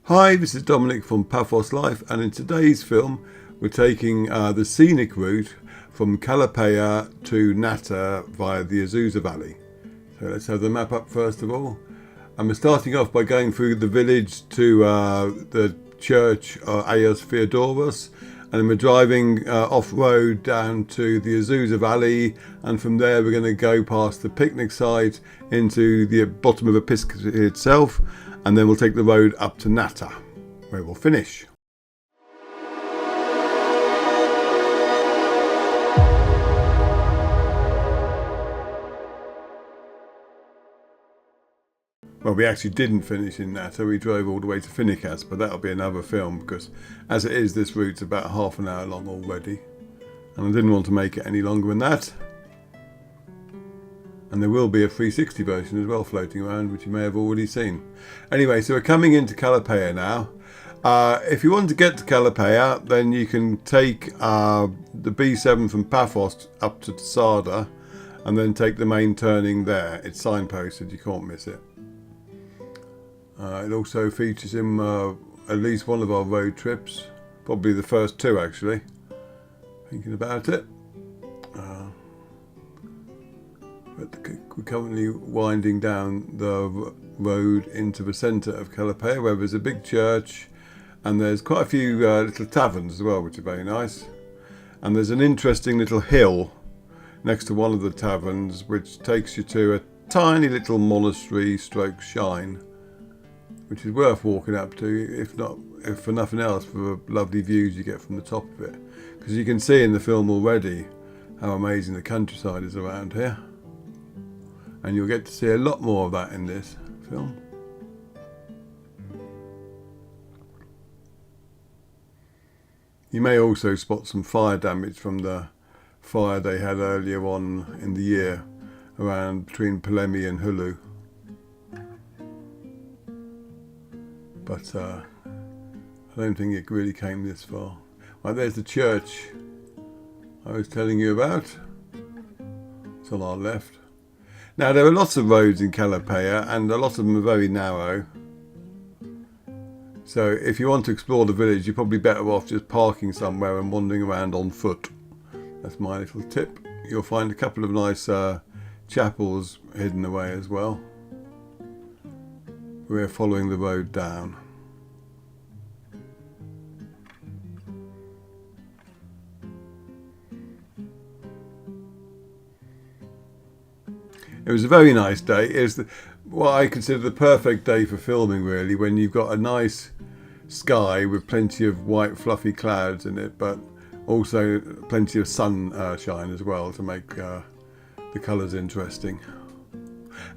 Hi, this is Dominic from Paphos Life, and in today's film we're taking the scenic route from Kallepeia to Nata via the Ezousa Valley. So let's have the map up first of all. And we're starting off by going through the village to the church Aios Theodoros, and then we're driving off-road down to the Ezousa Valley, and from there we're going to go past the picnic site into the bottom of Episkopi itself, and then we'll take the road up to Nata, where we'll finish. Well, we actually didn't finish in Nata, we drove all the way to Scenic, but that'll be another film, because as it is, this route's about half an hour long already, and I didn't want to make it any longer than that. And there will be a 360 version as well floating around, which you may have already seen. Anyway, so we're coming into Kallepeia now. If you want to get to Kallepeia, then you can take the B7 from Paphos up to Sada, and then take the main turning there. It's signposted, you can't miss it. It also features in at least one of our road trips, probably the first two actually, thinking about it. But we're currently winding down the road into the centre of Kallepeia, where there's a big church, and there's quite a few little taverns as well, which are very nice. And there's an interesting little hill next to one of the taverns, which takes you to a tiny little monastery stroke shrine, which is worth walking up to, if for nothing else, for the lovely views you get from the top of it. Because you can see in the film already how amazing the countryside is around here. And you'll get to see a lot more of that in this film. You may also spot some fire damage from the fire they had earlier on in the year around between Palemi and Hulu. But I don't think it really came this far. Right, there's the church I was telling you about. It's on our left. Now, there are lots of roads in Kallepeia, and a lot of them are very narrow. So if you want to explore the village, you're probably better off just parking somewhere and wandering around on foot. That's my little tip. You'll find a couple of nice chapels hidden away as well. We're following the road down. It was a very nice day. It was what I consider the perfect day for filming, really, when you've got a nice sky with plenty of white fluffy clouds in it, but also plenty of sunshine as well to make the colours interesting.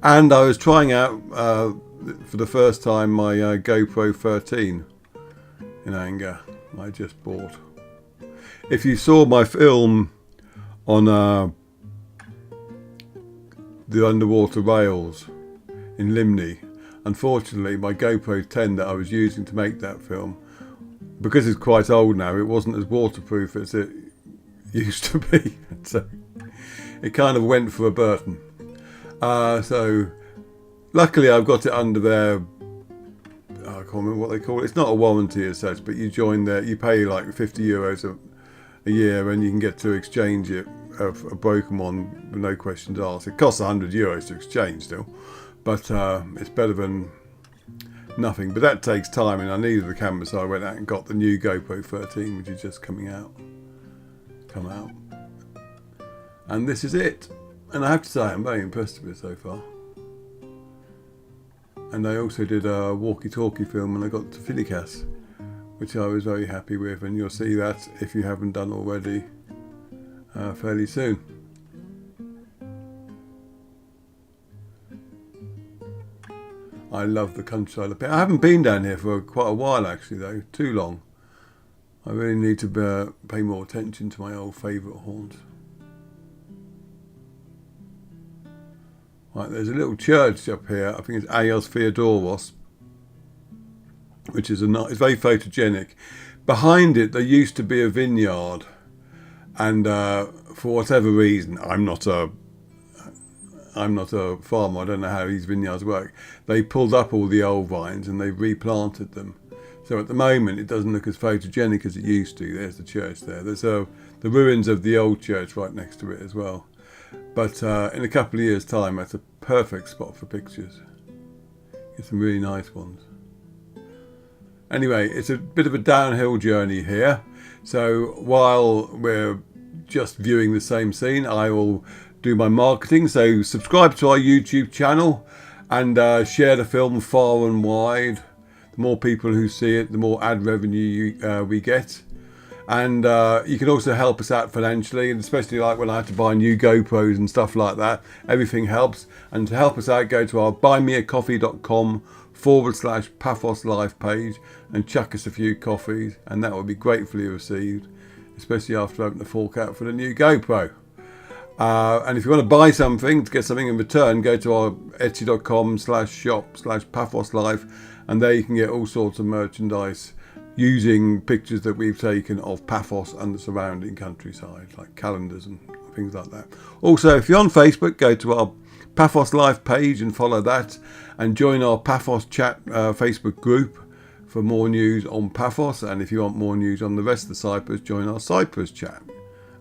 And I was trying out for the first time my GoPro 13 in anger I just bought. If you saw my film on the underwater rails in Limni, unfortunately my GoPro 10 that I was using to make that film, because it's quite old now, it wasn't as waterproof as it used to be. So it kind of went for a burden. So luckily I've got it under their, I can't remember what they call it. It's not a warranty as such, but you join there, you pay like 50 euros a year, and you can get to exchange it, a broken one, with no questions asked. It costs 100 euros to exchange still, but it's better than nothing. But that takes time, and I needed the camera, so I went out and got the new GoPro 13, which is just come out. And this is it. And I have to say, I'm very impressed with it so far. And I also did a walkie-talkie film when I got to Scenic, which I was very happy with, and you'll see that, if you haven't done already, fairly soon. I love the countryside up here. I haven't been down here for quite a while actually, though, too long. I really need to pay more attention to my old favourite haunts. Right, there's a little church up here, I think it's Aios Theodoros, which is it's very photogenic. Behind it there used to be a vineyard, and for whatever reason, I'm not a farmer, I don't know how these vineyards work. They pulled up all the old vines and they replanted them. So at the moment it doesn't look as photogenic as it used to. There's the church there. There's the ruins of the old church right next to it as well. But in a couple of years' time, that's a perfect spot for pictures. Get some really nice ones. Anyway, it's a bit of a downhill journey here. So while we're just viewing the same scene, I will do my marketing. So subscribe to our YouTube channel and share the film far and wide. The more people who see it, the more ad revenue we get. And you can also help us out financially, and especially like when I had to buy new GoPros and stuff like that. Everything helps. And to help us out, go to our buymeacoffee.com/Paphos Live page and chuck us a few coffees, and that will be gratefully received, especially after having to fork out for the new GoPro. And if you want to buy something, to get something in return, go to our etsy.com/shop/Paphos Live, and there you can get all sorts of merchandise using pictures that we've taken of Paphos and the surrounding countryside, like calendars and things like that. Also, if you're on Facebook, go to our Paphos Live page and follow that, and join our Paphos chat Facebook group for more news on Paphos. And if you want more news on the rest of the Cyprus, join our Cyprus chat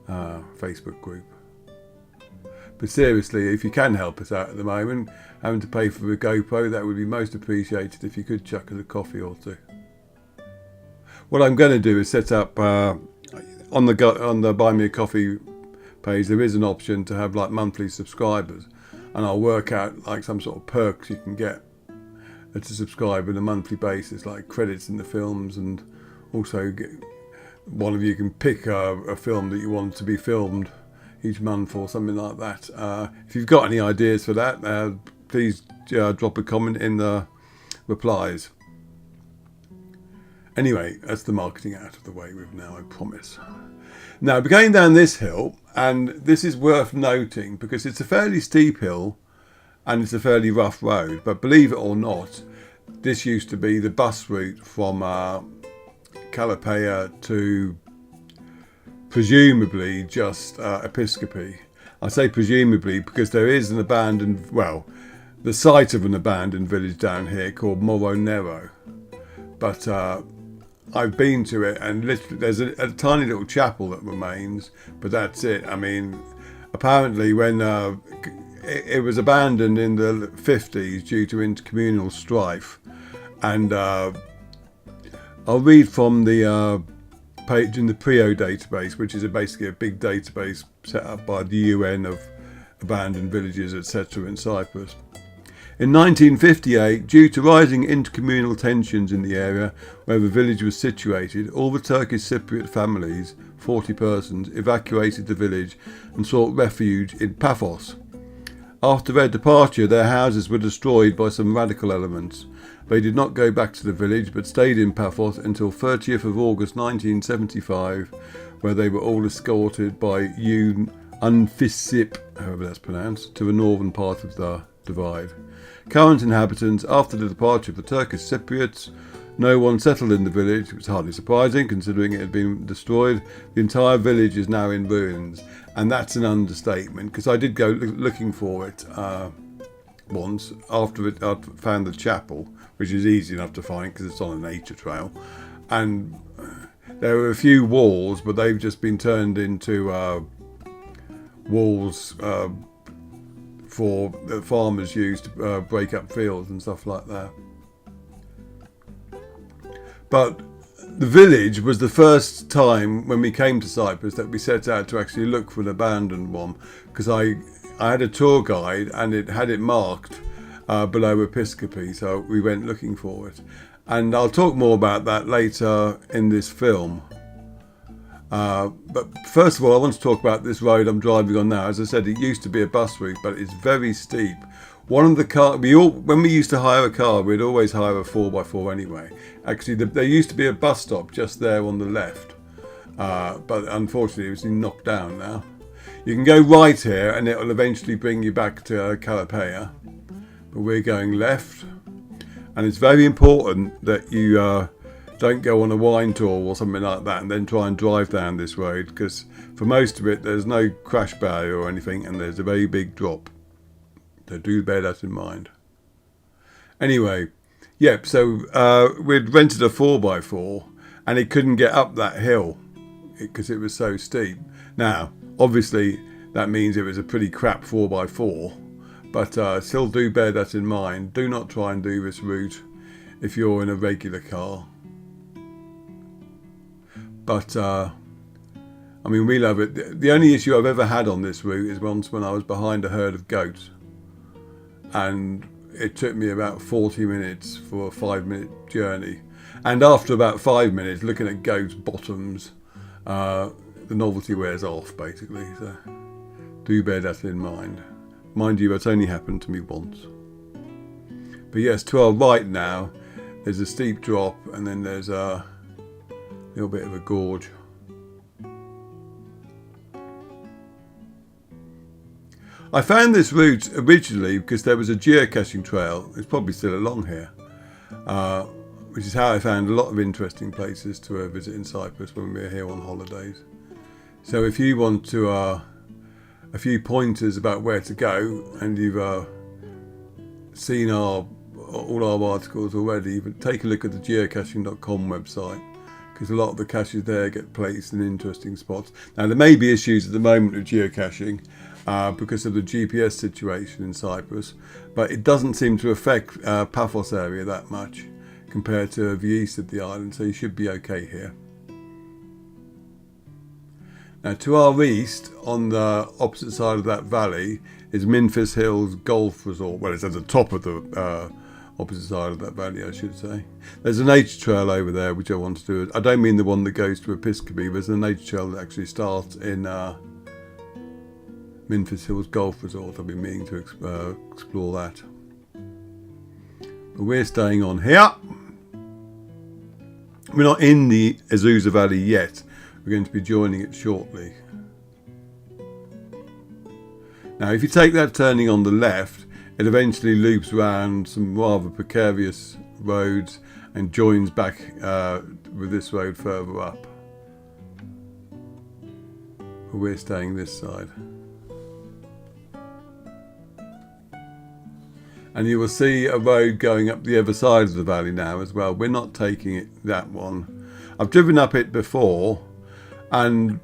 Facebook group. But seriously, if you can help us out at the moment, having to pay for a GoPro, that would be most appreciated if you could chuck us a coffee or two. What I'm going to do is set up on the Buy Me a Coffee page. There is an option to have like monthly subscribers, and I'll work out like some sort of perks you can get to subscribe on a monthly basis, like credits in the films, and also one of you can pick a film that you want to be filmed each month or something like that. If you've got any ideas for that, please drop a comment in the replies. Anyway, that's the marketing out of the way with now, I promise. Now, we're going down this hill, and this is worth noting because it's a fairly steep hill and it's a fairly rough road. But believe it or not, this used to be the bus route from Kallepeia to presumably just Episkopi. I say presumably because there is an abandoned, well, the site of an abandoned village down here called Moronero. But I've been to it, and literally there's a tiny little chapel that remains, but that's it. I mean, apparently when it was abandoned in the 50s due to intercommunal strife, and I'll read from the page in the PRIO database, which is basically a big database set up by the UN of abandoned villages, etc. in Cyprus. In 1958, due to rising intercommunal tensions in the area where the village was situated, all the Turkish Cypriot families, 40 persons, evacuated the village and sought refuge in Paphos. After their departure, their houses were destroyed by some radical elements. They did not go back to the village but stayed in Paphos until 30th of August 1975, where they were all escorted by Unfisip, however that's pronounced, to the northern part of the divide. Current inhabitants, after the departure of the Turkish Cypriots, no one settled in the village. It was hardly surprising considering it had been destroyed. The entire village is now in ruins, and that's an understatement because I did go looking for it once after I'd found the chapel, which is easy enough to find because it's on a nature trail, and there were a few walls, but they've just been turned into walls for the farmers used to break up fields and stuff like that. But the village was the first time when we came to Cyprus that we set out to actually look for an abandoned one, because I had a tour guide and it had it marked below Episkopi, so we went looking for it. And I'll talk more about that later in this film. But first of all, I want to talk about this road I'm driving on now. As I said, it used to be a bus route, but it's very steep. One of the cars, when we used to hire a car, we'd always hire a 4x4 anyway. Actually, there used to be a bus stop just there on the left, but unfortunately it's been knocked down now. You can go right here and it will eventually bring you back to Kallepeia, but we're going left. And it's very important that you don't go on a wine tour or something like that and then try and drive down this road, because for most of it there's no crash barrier or anything and there's a very big drop. So do bear that in mind. Anyway, Yep, so we'd rented a 4x4 and it couldn't get up that hill because it was so steep. Now, obviously, that means it was a pretty crap 4x4, but still do bear that in mind. Do not try and do this route if you're in a regular car. But, I mean, we love it. The only issue I've ever had on this route is once when I was behind a herd of goats. And it took me about 40 minutes for a 5-minute journey. And after about 5 minutes, looking at goats' bottoms, the novelty wears off, basically. So do bear that in mind. Mind you, it's only happened to me once. But yes, to our right now, there's a steep drop, and then there's a little bit of a gorge. I found this route originally because there was a geocaching trail. It's probably still along here, which is how I found a lot of interesting places to visit in Cyprus when we were here on holidays. So if you want to a few pointers about where to go, and you've seen all our articles already, you can take a look at the geocaching.com website, because a lot of the caches there get placed in interesting spots. Now, there may be issues at the moment with geocaching because of the GPS situation in Cyprus, but it doesn't seem to affect Paphos area that much compared to the east of the island, so you should be okay here. Now, to our east, on the opposite side of that valley, is Memphis Hills Golf Resort. Well, it's at the top of the opposite side of that valley, I should say. There's a nature trail over there which I want to do. I don't mean the one that goes to Episkopi. There's a nature trail that actually starts in Memphis Hills Golf Resort. I've been meaning to explore that. But we're staying on here. We're not in the Ezousa Valley yet. We're going to be joining it shortly. Now, if you take that turning on the left, it eventually loops around some rather precarious roads and joins back with this road further up. But we're staying this side. And you will see a road going up the other side of the valley now as well. We're not taking it that one. I've driven up it before, and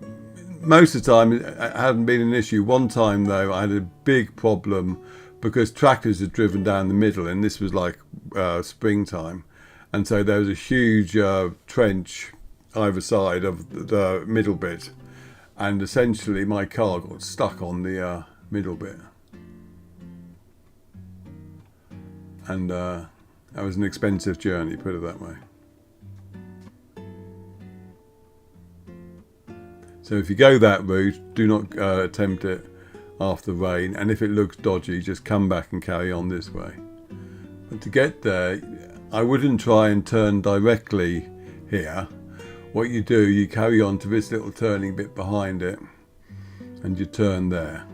most of the time it hadn't been an issue. One time though, I had a big problem because tractors had driven down the middle, and this was like springtime, and so there was a huge trench either side of the middle bit, and essentially my car got stuck on the middle bit, and that was an expensive journey, put it that way. So if you go that route, do not attempt it after rain, and if it looks dodgy, just come back and carry on this way. But to get there, I wouldn't try and turn directly here. What you do, you carry on to this little turning bit behind it, and you turn there.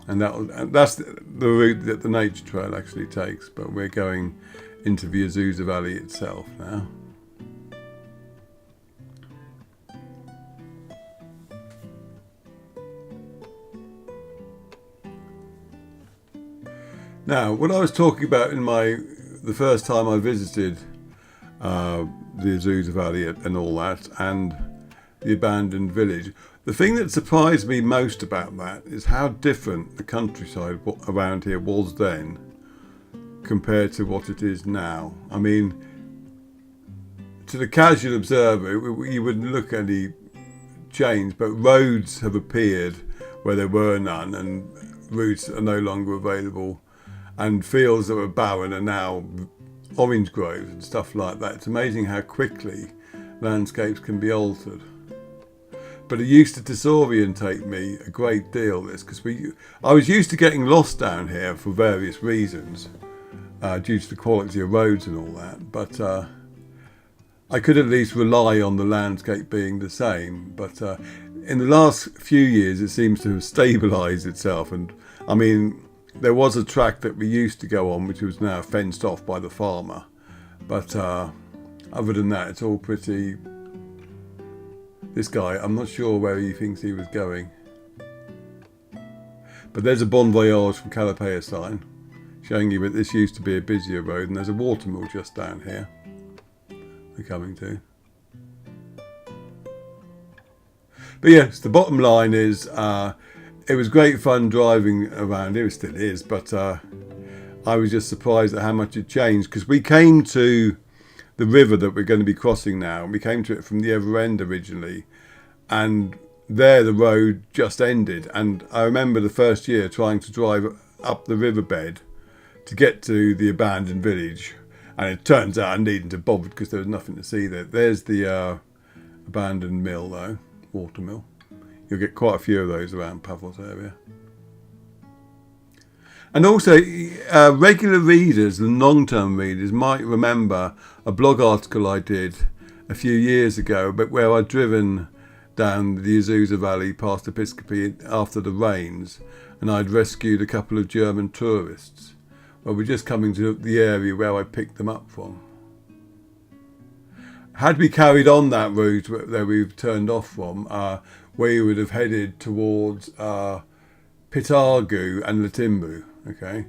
And that's the route that the nature trail actually takes, but we're going into the Ezousa Valley itself now. Now, what I was talking about in the first time I visited the Ezousa Valley and all that, and the abandoned village, the thing that surprised me most about that is how different the countryside around here was then compared to what it is now. I mean, to the casual observer, you wouldn't look any change, but roads have appeared where there were none, and routes are no longer available. And fields that were barren are now orange groves and stuff like that. It's amazing how quickly landscapes can be altered. But it used to disorientate me a great deal, this, because I was used to getting lost down here for various reasons, due to the quality of roads and all that. But I could at least rely on the landscape being the same. But in the last few years, it seems to have stabilised itself. And I mean, there was a track that we used to go on, which was now fenced off by the farmer. But other than that, it's all pretty... This guy, I'm not sure where he thinks he was going. But there's a Bon Voyage from Kallepeia sign. showing you that this used to be a busier road, and there's a watermill just down here we're coming to. But yes, the bottom line is it was great fun driving around here. It still is, but I was just surprised at how much it changed, because we came to the river that we're going to be crossing now. We came to it from the other end originally, and there the road just ended. And I remember the first year trying to drive up the riverbed to get to the abandoned village, and it turns out I needn't have bothered because there was nothing to see there. There's the abandoned mill though, water mill. You'll get quite a few of those around Paphos area. And also, regular readers and long-term readers might remember a blog article I did a few years ago, but where I'd driven down the Ezousa Valley past Episkopi after the rains, and I'd rescued a couple of German tourists. Well, we're just coming to the area where I picked them up from. Had we carried on that route that we've turned off from, we would have headed towards Pitargu and Latimbu. Okay,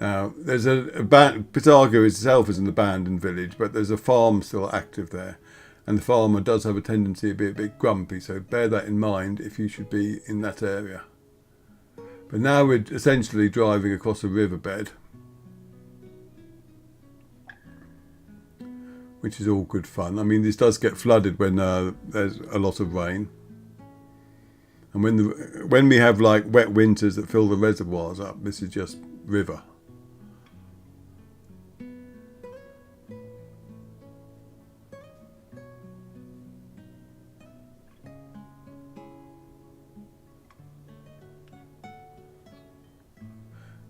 now there's Pitargu itself is an abandoned village, but there's a farm still active there, and the farmer does have a tendency to be a bit grumpy, so bear that in mind if you should be in that area. But now we're essentially driving across a riverbed, which is all good fun. I mean, this does get flooded when there's a lot of rain. And when we have like wet winters that fill the reservoirs up, this is just river.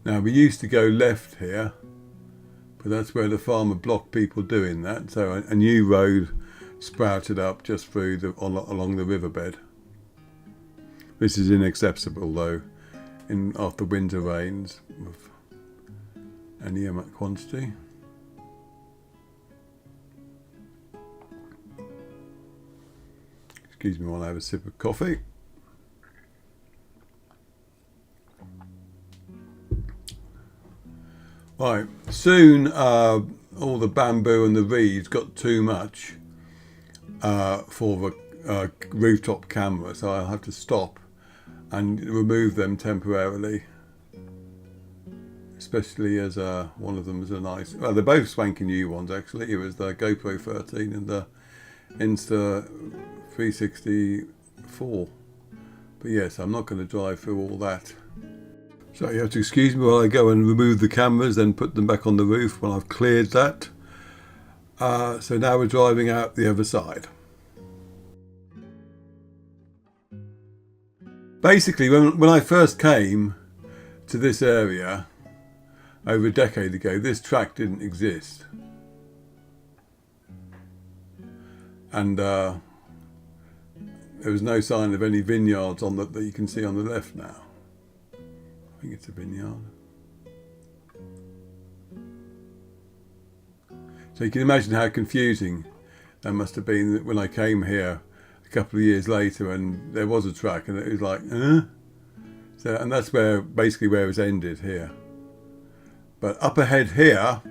Now we used to go left here, but that's where the farmer blocked people doing that. So a new road sprouted up just through along the riverbed. This is inaccessible though, after winter rains of any quantity. Excuse me while I have a sip of coffee. Right, soon all the bamboo and the reeds got too much for the rooftop camera, so I'll have to stop and remove them temporarily, especially as one of them is a nice, well, they're both swanky new ones actually. It was the GoPro 13 and the Insta 364. But yes, I'm not going to drive through all that, so you have to excuse me while I go and remove the cameras, then put them back on the roof when I've cleared that. So now we're driving out the other side. Basically, when I first came to this area over a decade ago, this track didn't exist. And there was no sign of any vineyards on that you can see on the left now. I think it's a vineyard. So you can imagine how confusing that must have been when I came here a couple of years later and there was a track and it was like, So, and that's basically where it's ended here. But up ahead here,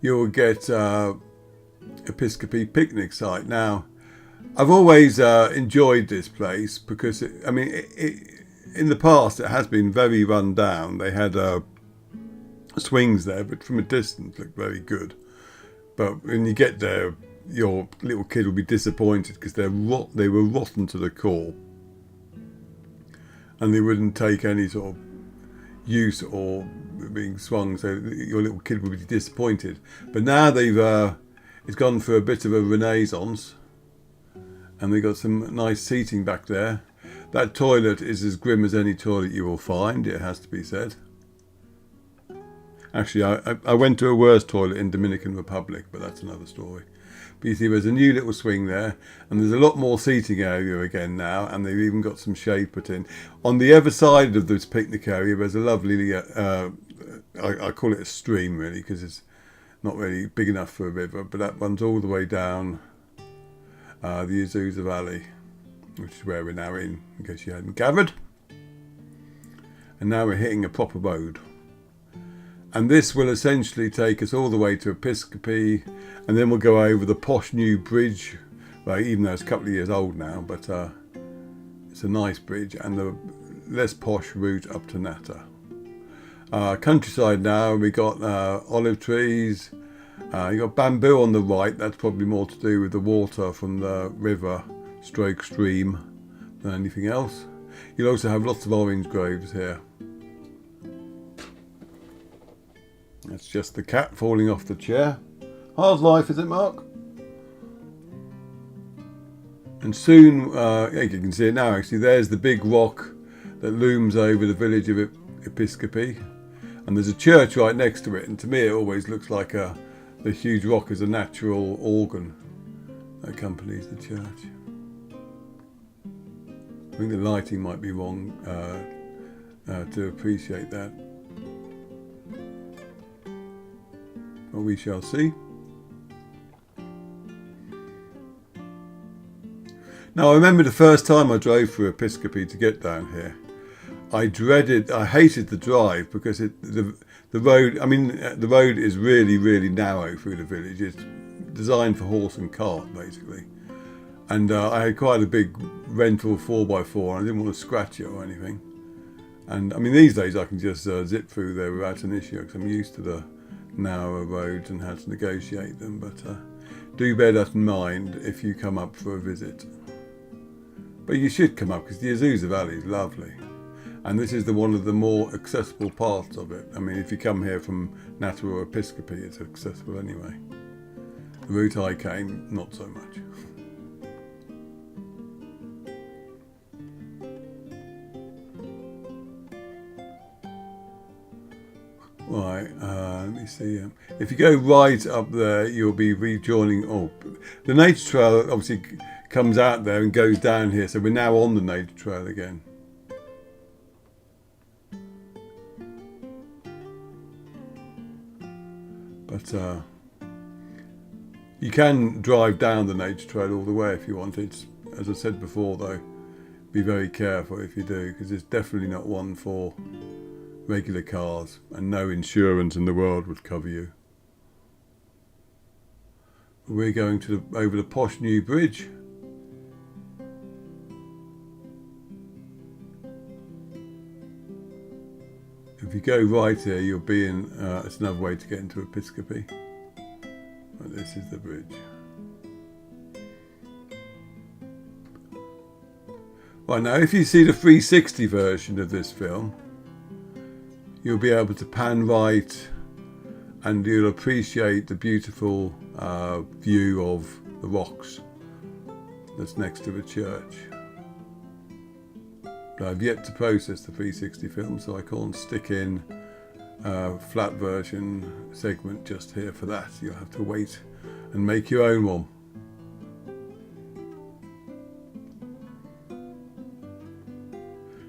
you'll get Episkopi picnic site. Now, I've always enjoyed this place because, in the past it has been very run down. They had swings there, but from a distance looked very good. But when you get there, your little kid will be disappointed because they were rotten to the core, and they wouldn't take any sort of use or being swung. So your little kid would be disappointed. But now it's gone for a bit of a renaissance, and they've got some nice seating back there. That toilet is as grim as any toilet you will find, it has to be said. Actually, I went to a worse toilet in Dominican Republic, but that's another story. But you see, there's a new little swing there, and there's a lot more seating area again now, and they've even got some shade put in. On the other side of this picnic area, there's a lovely, I call it a stream really, because it's not really big enough for a river, but that runs all the way down the Ezousa Valley, which is where we're now in case you hadn't gathered. And now we're hitting a proper road. And this will essentially take us all the way to Episkopi, and then we'll go over the posh new bridge, well, even though it's a couple of years old now, but it's a nice bridge, and the less posh route up to Nata. Countryside now, we got olive trees, you got bamboo on the right. That's probably more to do with the water from the river stroke stream than anything else. You'll also have lots of orange groves here. That's just the cat falling off the chair. Hard life, is it, Mark? And soon, you can see it now actually, there's the big rock that looms over the village of Episkopi. And there's a church right next to it, and to me it always looks like the huge rock is a natural organ that accompanies the church. I think the lighting might be wrong to appreciate that. But we shall see. Now I remember the first time I drove through Episkopi to get down here. I hated the drive because the road, I mean the road is really, really narrow through the village. It's designed for horse and cart basically. And I had quite a big rental 4x4 and I didn't want to scratch it or anything. And I mean these days I can just zip through there without an issue because I'm used to the narrower roads and how to negotiate them, but do bear that in mind if you come up for a visit. But you should come up because the Ezousa Valley is lovely, and this is one of the more accessible parts of it. I mean, if you come here from Nata or Episkopi, it's accessible anyway. The route I came, not so much. Right, let me see. If you go right up there, you'll be rejoining. Oh, the nature trail obviously comes out there and goes down here, so we're now on the nature trail again. But you can drive down the nature trail all the way if you want. It's, as I said before, though, be very careful if you do, because it's definitely not one for regular cars, and no insurance in the world would cover you. We're going over the posh new bridge. If you go right here, you'll be in, it's another way to get into Episkopi. But this is the bridge. Right, now if you see the 360 version of this film, you'll be able to pan right and you'll appreciate the beautiful view of the rocks that's next to the church. But I've yet to process the 360 film, so I can't stick in a flat version segment just here for that. You'll have to wait and make your own one.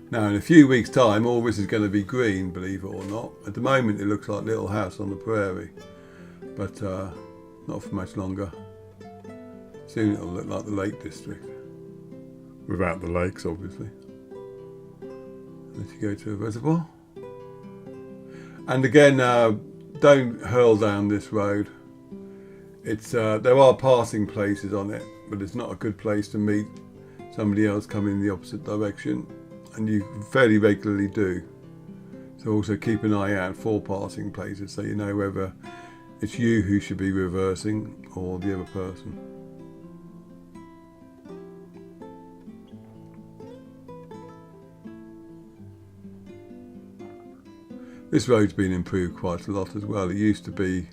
Now in a few weeks' time all this is going to be green, believe it or not. At the moment it looks like Little House on the Prairie, but not for much longer. Soon it'll look like the Lake District. Without the lakes, obviously. Let you go to a reservoir. And again, don't hurl down this road. It's there are passing places on it, but it's not a good place to meet somebody else coming in the opposite direction. And you fairly regularly do. So also keep an eye out for passing places so you know whether it's you who should be reversing or the other person. This road's been improved quite a lot as well. It used to be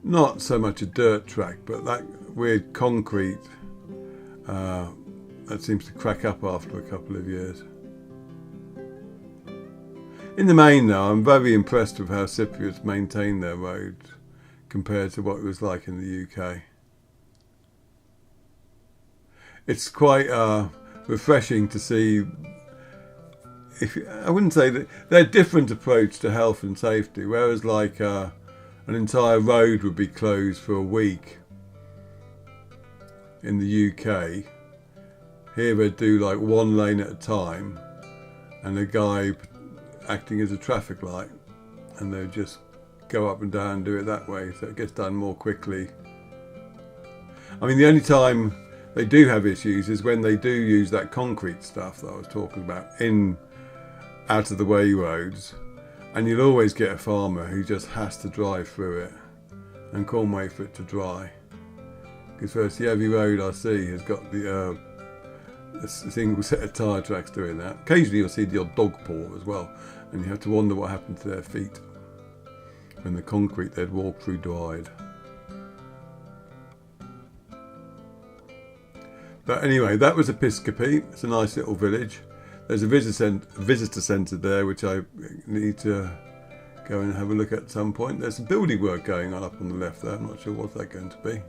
not so much a dirt track, but that weird concrete that seems to crack up after a couple of years. In the main though, I'm very impressed with how Cypriots maintain their roads compared to what it was like in the UK. It's quite refreshing to see, I wouldn't say that, they're a different approach to health and safety, whereas like an entire road would be closed for a week in the UK, here they do like one lane at a time and a guy acting as a traffic light, and they're just go up and down and do it that way, so it gets done more quickly. I mean, the only time they do have issues is when they do use that concrete stuff that I was talking about in out of the way roads, and you'll always get a farmer who just has to drive through it and can't wait for it to dry. Because first, every road I see has got a single set of tyre tracks doing that. Occasionally you'll see the odd dog paw as well, and you have to wonder what happened to their feet when the concrete they'd walked through dried. But anyway, that was Episkopi. It's a nice little village. There's a visitor centre there, which I need to go and have a look at some point. There's some building work going on up on the left there. I'm not sure what that's going to be.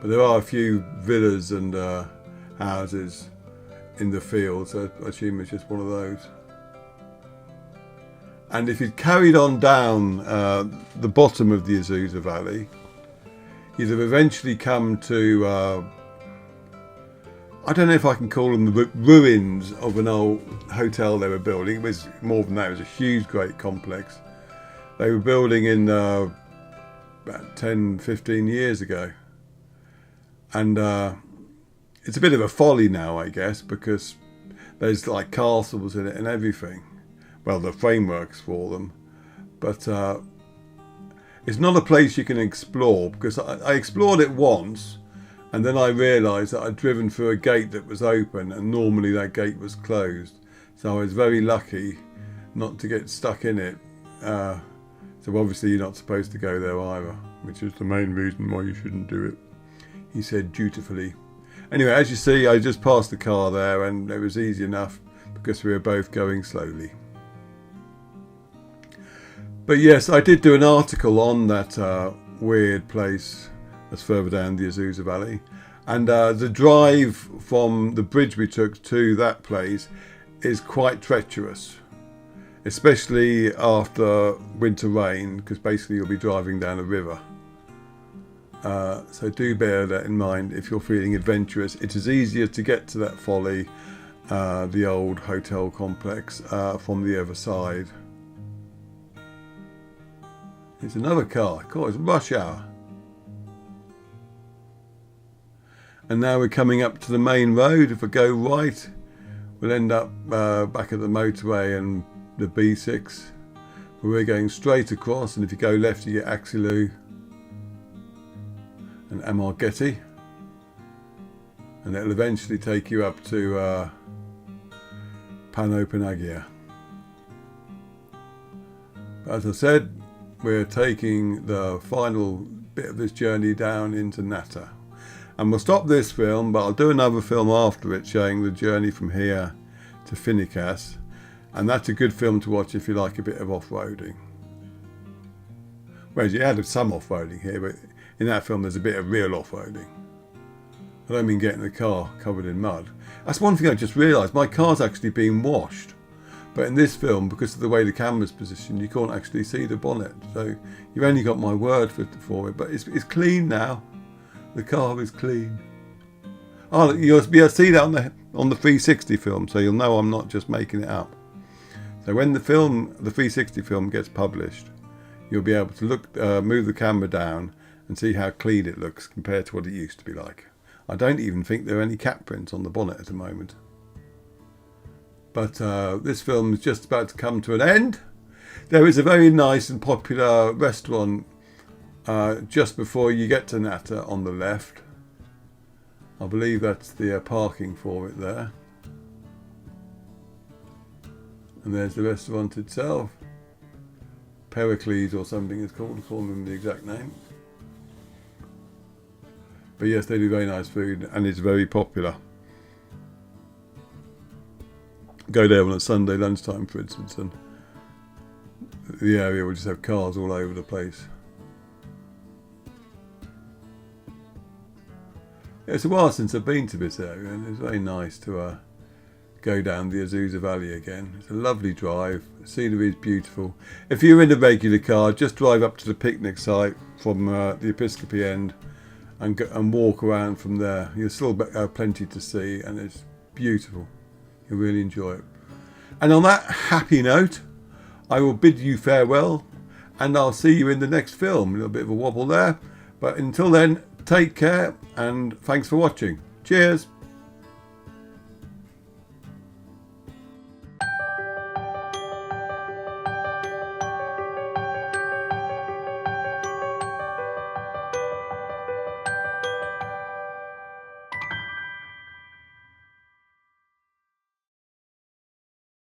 But there are a few villas and houses in the field, so I assume it's just one of those. And if you'd carried on down the bottom of the Ezousa Valley, you'd have eventually come to I don't know if I can call them the ruins of an old hotel they were building. It was more than that. It was a huge, great complex. They were building in about 10, 15 years ago. And it's a bit of a folly now, I guess, because there's like castles in it and everything. Well, the frameworks for them. But it's not a place you can explore, because I explored it once, and then I realised that I'd driven through a gate that was open, and normally that gate was closed. So I was very lucky not to get stuck in it. So obviously you're not supposed to go there either, which is the main reason why you shouldn't do it, he said dutifully. Anyway, as you see, I just passed the car there, and it was easy enough because we were both going slowly. But yes, I did do an article on that weird place that's further down the Ezousa Valley, and the drive from the bridge we took to that place is quite treacherous, especially after winter rain, because basically you'll be driving down a river. So do bear that in mind if you're feeling adventurous. It is easier to get to that folly, the old hotel complex, from the other side. It's another car. Of course, it's rush hour. And now we're coming up to the main road. If I go right, we'll end up back at the motorway and the B6. But we're going straight across, and if you go left, you get Axilu and Amargeti. And it'll eventually take you up to Panopenagia. As I said, we're taking the final bit of this journey down into Nata. And we'll stop this film, but I'll do another film after it showing the journey from here to Finicas. And that's a good film to watch if you like a bit of off-roading. Whereas you had some off-roading here, but in that film there's a bit of real off-roading. I don't mean getting the car covered in mud. That's one thing I just realised. My car's actually been washed. But in this film, because of the way the camera's positioned, you can't actually see the bonnet. So you've only got my word for it. But it's clean now. The car is clean. Oh, you'll be able to see that on the 360 film, so you'll know I'm not just making it up. So when the 360 film gets published, you'll be able to look, move the camera down and see how clean it looks compared to what it used to be like. I don't even think there are any cat prints on the bonnet at the moment. But this film is just about to come to an end. There is a very nice and popular restaurant just before you get to Nata on the left. I believe that's the parking for it there. And there's the restaurant itself. Pericles or something it's called. I can't remember the exact name. But yes, they do very nice food, and it's very popular. Go there on a Sunday lunchtime, for instance, and the area will just have cars all over the place. It's a while since I've been to this area, and it's very nice to go down the Ezousa Valley again. It's a lovely drive. The scenery is beautiful. If you're in a regular car, just drive up to the picnic site from the Episkopi end and walk around from there. You'll still have plenty to see, and it's beautiful. You'll really enjoy it. And on that happy note, I will bid you farewell, and I'll see you in the next film. A little bit of a wobble there, but until then, take care and thanks for watching. Cheers.